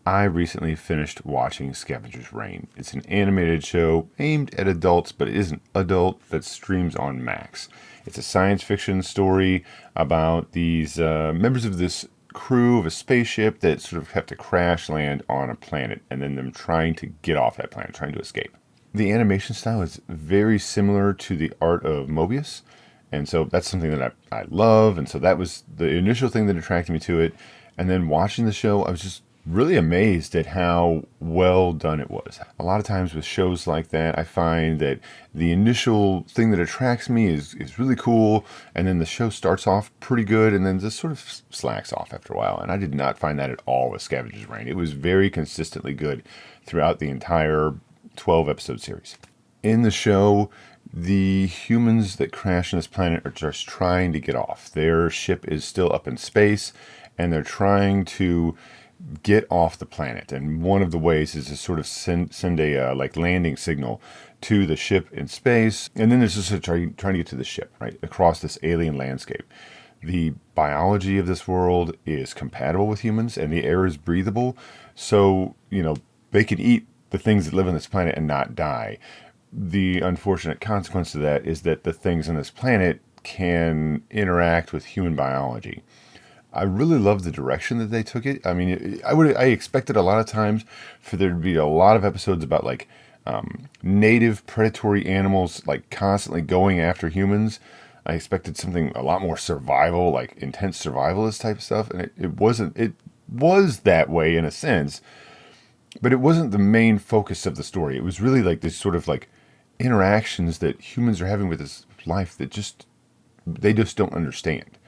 I recently finished watching Scavenger's Reign. It's an animated show aimed at adults, but it isn't adult, that streams on Max. It's a science fiction story about these members of this crew of a spaceship that sort of have to crash land on a planet, and then them trying to get off that planet, trying to escape. The animation style is very similar to the art of Mobius, and so that's something that I love, and so that was the initial thing that attracted me to it. And then watching the show, I was just really amazed at how well done it was. A lot of times with shows like that, I find that the initial thing that attracts me is really cool, and then the show starts off pretty good and then just sort of slacks off after a while. And I did not find that at all with Scavenger's Reign. It was very consistently good throughout the entire 12 episode series. In the show, the humans that crash on this planet are just trying to get off. Their ship is still up in space, and they're trying to get off the planet. And one of the ways is to sort of send a landing signal to the ship in space. And then there's just trying to get to the ship, right, across this alien landscape. The biology of this world is compatible with humans, and the air is breathable. So, they can eat the things that live on this planet and not die. The unfortunate consequence of that is that the things on this planet can interact with human biology. I really love the direction that they took it. I mean, I expected a lot of times for there to be a lot of episodes about native predatory animals constantly going after humans. I expected something a lot more survival, like intense survivalist type stuff, and it wasn't. It was that way in a sense, but it wasn't the main focus of the story. It was really this sort of interactions that humans are having with this life that they just don't understand.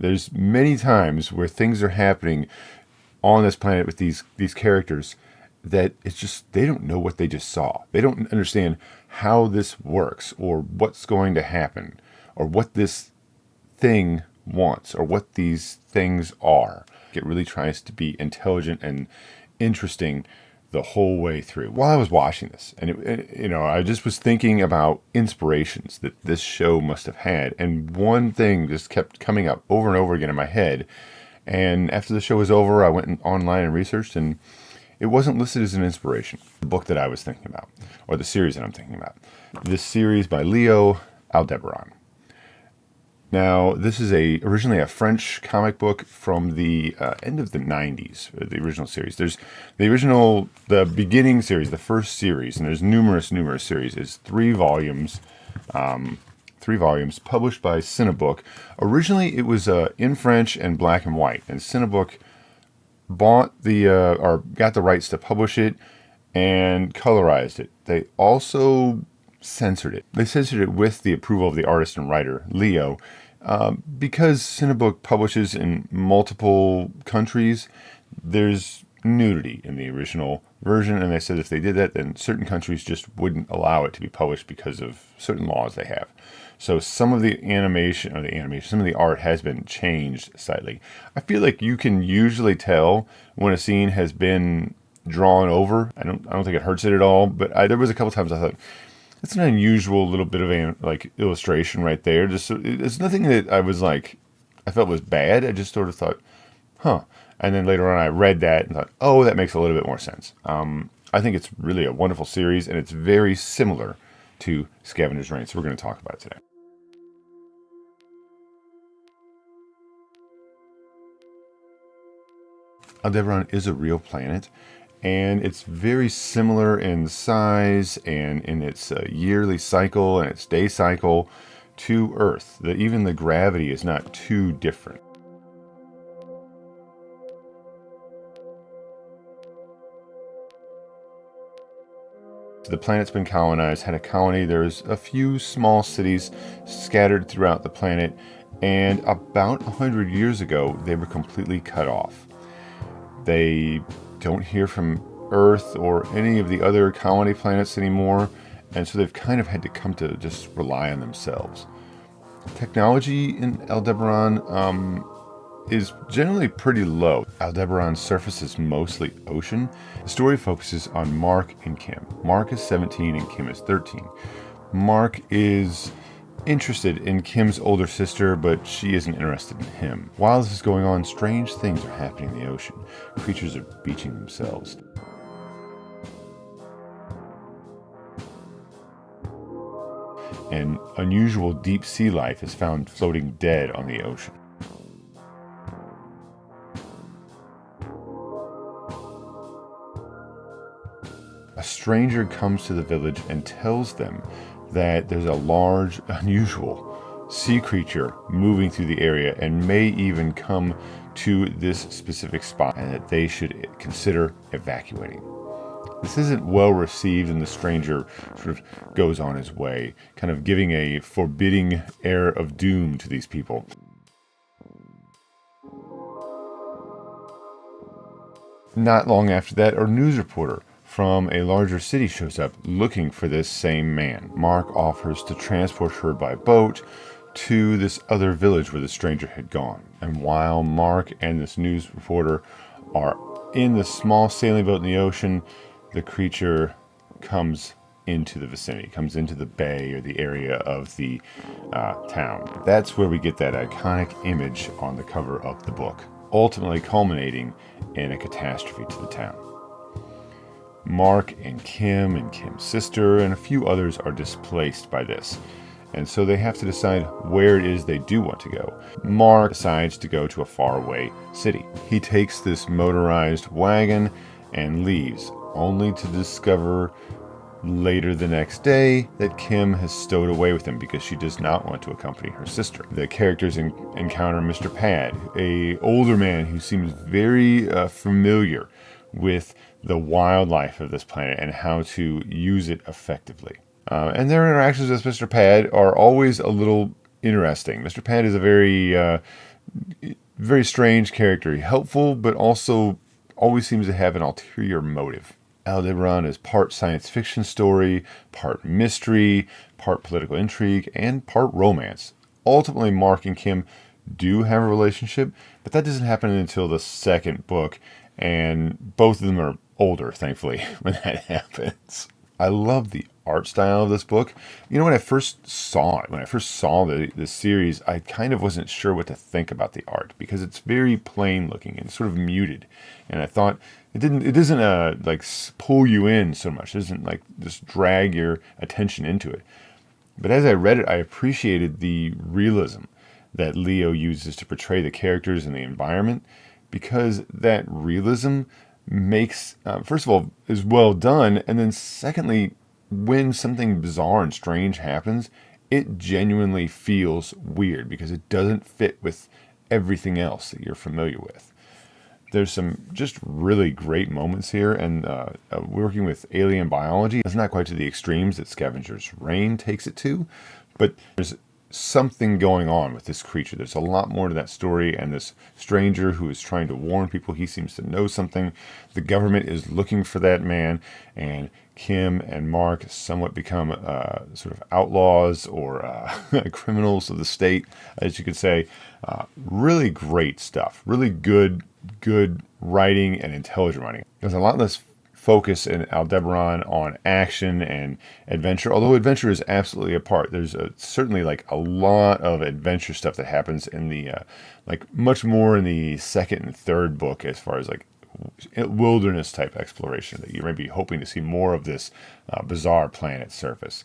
There's many times where things are happening on this planet with these characters that it's just, they don't know what they just saw. They don't understand how this works or what's going to happen or what this thing wants or what these things are. It really tries to be intelligent and interesting the whole way through. While I was watching this, and I just was thinking about inspirations that this show must have had, and one thing just kept coming up over and over again in my head. And after the show was over, I went online and researched, and it wasn't listed as an inspiration. The book that I was thinking about, or the series that I'm thinking about, this series by Leo Aldebaran. Now, this is originally a French comic book from the end of the 90s, the original series. There's the beginning series, the first series, and there's numerous series. It's 3 volumes, published by Cinebook. Originally, it was in French and black and white, and Cinebook got the rights to publish it and colorized it. They also censored it. They censored it with the approval of the artist and writer, Leo, because Cinebook publishes in multiple countries. There's nudity in the original version, and they said if they did that, then certain countries just wouldn't allow it to be published because of certain laws they have. So some of the some of the art has been changed slightly. I feel like you can usually tell when a scene has been drawn over. I don't think it hurts it at all, but there was a couple times I thought, it's an unusual little bit of illustration right there. Just it's nothing that I felt was bad. I just sort of thought, huh. And then later on I read that and thought, oh, that makes a little bit more sense. I think it's really a wonderful series, and it's very similar to Scavenger's Reign, so we're going to talk about it today. Aldebaran is a real planet, and it's very similar in size and in its yearly cycle and its day cycle to Earth. Even the gravity is not too different. The planet's been colonized, had a colony. There's a few small cities scattered throughout the planet, and about 100 years ago, they were completely cut off. They don't hear from Earth or any of the other colony planets anymore, and so they've kind of had to come to just rely on themselves. Technology in Aldebaran is generally pretty low. Aldebaran's surface is mostly ocean. The story focuses on Mark and Kim. Mark is 17 and Kim is 13. Mark is interested in Kim's older sister, but she isn't interested in him. While this is going on, strange things are happening in the ocean. Creatures are beaching themselves. And unusual deep sea life is found floating dead on the ocean. A stranger comes to the village and tells them that there's a large, unusual sea creature moving through the area and may even come to this specific spot, and that they should consider evacuating. This isn't well received, and the stranger sort of goes on his way, kind of giving a forbidding air of doom to these people. Not long after that, a news reporter from a larger city shows up looking for this same man. Mark offers to transport her by boat to this other village where the stranger had gone. And while Mark and this news reporter are in the small sailing boat in the ocean, the creature comes into the vicinity, comes into the bay or the area of the town. That's where we get that iconic image on the cover of the book, ultimately culminating in a catastrophe to the town. Mark and Kim's sister, and a few others are displaced by this, and so they have to decide where it is they do want to go. Mark decides to go to a faraway city. He takes this motorized wagon and leaves, only to discover later the next day that Kim has stowed away with him because she does not want to accompany her sister. The characters encounter Mr. Pad, a older man who seems very familiar with the wildlife of this planet and how to use it effectively. And their interactions with Mr. Pad are always a little interesting. Mr. Pad is a very strange character. Helpful, but also always seems to have an ulterior motive. Aldebaran is part science fiction story, part mystery, part political intrigue, and part romance. Ultimately, Mark and Kim do have a relationship, but that doesn't happen until the second book, and both of them are older, thankfully, when that happens. I love the art style of this book. You know, when I first saw the series, I kind of wasn't sure what to think about the art because it's very plain looking and sort of muted. And I thought it doesn't like pull you in so much. It doesn't like just drag your attention into it. But as I read it, I appreciated the realism that Leo uses to portray the characters and the environment, because that realism makes, first of all, is well done, and then secondly, when something bizarre and strange happens, it genuinely feels weird because it doesn't fit with everything else that you're familiar with. There's some just really great moments here, and working with alien biology is not quite to the extremes that Scavenger's Reign takes it to, but there's something going on with this creature. There's a lot more to that story, and this stranger who is trying to warn people, he seems to know something. The government is looking for that man, and Kim and Mark somewhat become sort of outlaws or criminals of the state, as you could say. Really great stuff. Really good writing and intelligent writing. There's a lot less focus in Aldebaran on action and adventure, although adventure is absolutely a part. There's certainly like a lot of adventure stuff that happens in the like much more in the second and third book, as far as like wilderness type exploration, that you may be hoping to see more of this bizarre planet surface.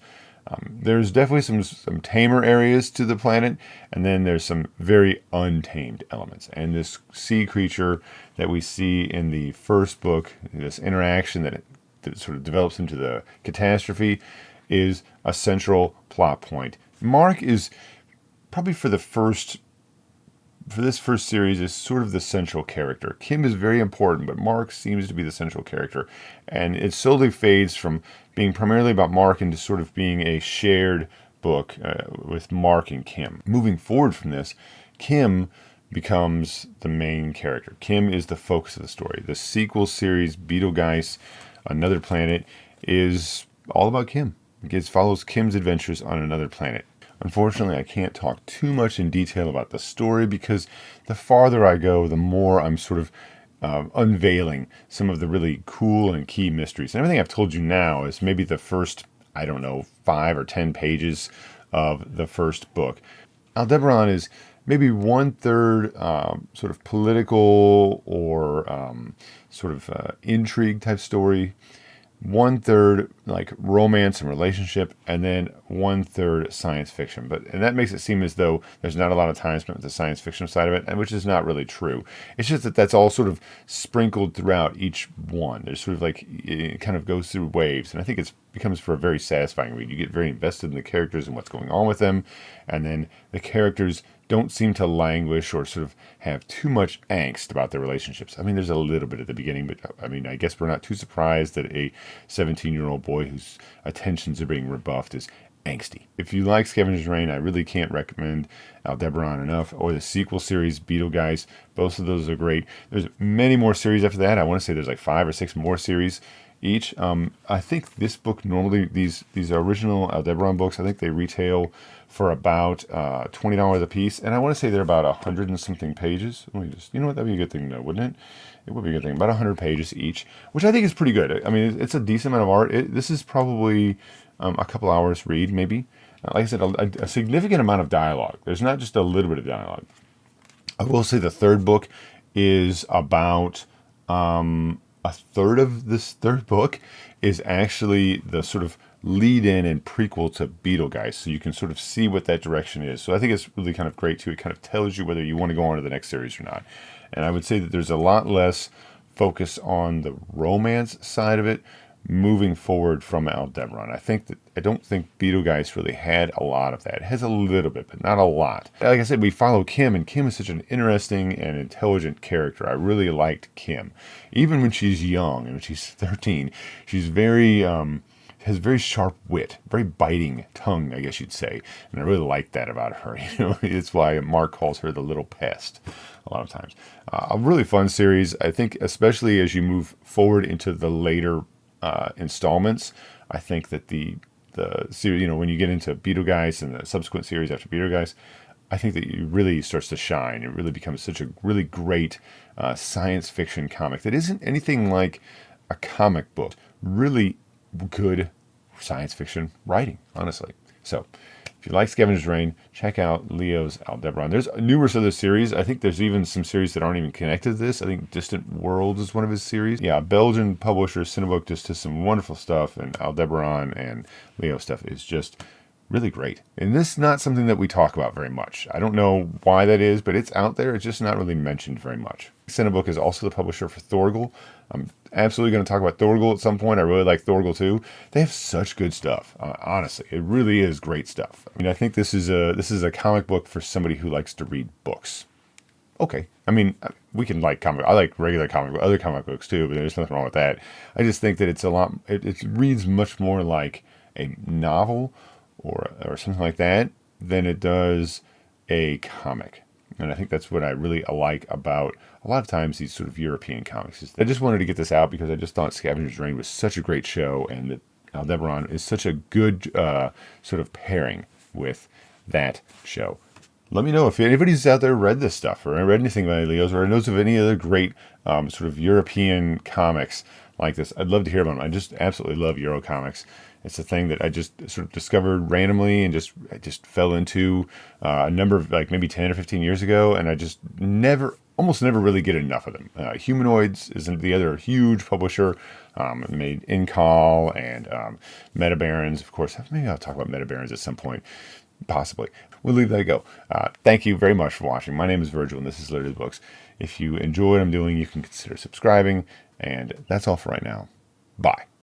There's definitely some tamer areas to the planet, and then there's some very untamed elements. And this sea creature that we see in the first book, this interaction that sort of develops into the catastrophe, is a central plot point. Mark is probably for this first series is sort of the central character. Kim is very important, but Mark seems to be the central character. And it slowly fades from being primarily about Mark into sort of being a shared book with Mark and Kim. Moving forward from this, Kim becomes the main character. Kim is the focus of the story. The sequel series, Betelgeuse, Another Planet, is all about Kim. It follows Kim's adventures on another planet. Unfortunately, I can't talk too much in detail about the story because the farther I go, the more I'm sort of unveiling some of the really cool and key mysteries. And everything I've told you now is maybe the first, 5 or 10 pages of the first book. Aldebaran is maybe one third sort of political or intrigue type story, one third like romance and relationship, and then one third science fiction. And that makes it seem as though there's not a lot of time spent with the science fiction side of it, and which is not really true. It's just that that's all sort of sprinkled throughout each one. There's sort of like, it kind of goes through waves, and I think it becomes for a very satisfying read. You get very invested in the characters and what's going on with them, and then the characters don't seem to languish or sort of have too much angst about their relationships. I mean, there's a little bit at the beginning, but I mean, I guess we're not too surprised that a 17-year-old boy whose attentions are being rebuffed is angsty. If you like Scavenger's Reign, I really can't recommend Aldebaran enough, or the sequel series, Betelgeuse. Both of those are great. There's many more series after that. I want to say there's like 5 or 6 more series each. I think this book normally, these original Aldebaran books, I think they retail for about $20 a piece, and I want to say they're about 100 and something pages. Let me just, you know what, that'd be a good thing though, wouldn't it? It would be a good thing. About 100 pages each, which I think is pretty good. I mean, it's a decent amount of art. This is probably a couple hours read, maybe. Like I said, a significant amount of dialogue. There's not just a little bit of dialogue. I will say the third book is about a third of this third book is actually the sort of lead in and prequel to Betelgeuse, so you can sort of see what that direction is. So I think it's really kind of great too. It kind of tells you whether you want to go on to the next series or not. And I would say that there's a lot less focus on the romance side of it moving forward from Aldebaran. I don't think Betelgeuse really had a lot of that. It has a little bit, but not a lot. Like I said, we follow Kim, and Kim is such an interesting and intelligent character. I really liked Kim. Even when she's young, and when she's 13, she's has very sharp wit, very biting tongue, I guess you'd say. And I really like that about her. It's why Mark calls her the little pest a lot of times. A really fun series. I think especially as you move forward into the later installments, I think that the series, when you get into Betelgeuse and the subsequent series after Betelgeuse, I think that it really starts to shine. It really becomes such a really great science fiction comic that isn't anything like a comic book. Really good science fiction writing, honestly. So if you like Scavenger's Reign, check out Leo's Aldebaran. There's numerous other series. I think there's even some series that aren't even connected to this. I think Distant Worlds is one of his series. Yeah, Belgian publisher Cinebook just does some wonderful stuff, and Aldebaran and Leo stuff is just really great. And this is not something that we talk about very much. I don't know why that is, but it's out there. It's just not really mentioned very much. Cinebook is also the publisher for Thorgal. I'm absolutely going to talk about Thorgal at some point. I really like Thorgal too. They have such good stuff. Honestly, it really is great stuff. I mean, I think this is a comic book for somebody who likes to read books. Okay, I mean, we can like comic. I like regular other comic books too, but there's nothing wrong with that. I just think that it's a lot. It reads much more like a novel or something like that than it does a comic. And I think that's what I really like about a lot of times these sort of European comics. I just wanted to get this out because I just thought Scavenger's Reign was such a great show, and that Aldebaran is such a good sort of pairing with that show. Let me know if anybody's out there read this stuff or read anything by Leo's or knows of any other great sort of European comics like this. I'd love to hear about them. I just absolutely love Euro comics. It's a thing that I just sort of discovered randomly and I just fell into a number of like maybe 10 or 15 years ago, and I just almost never really get enough of them. Humanoids is the other huge publisher. Made Incall and Metabarons, of course. Maybe I'll talk about Metabarons at some point, possibly. We'll leave that go. Thank you very much for watching. My name is Virgil, and this is Literally Books. If you enjoy what I'm doing, you can consider subscribing, and that's all for right now. Bye.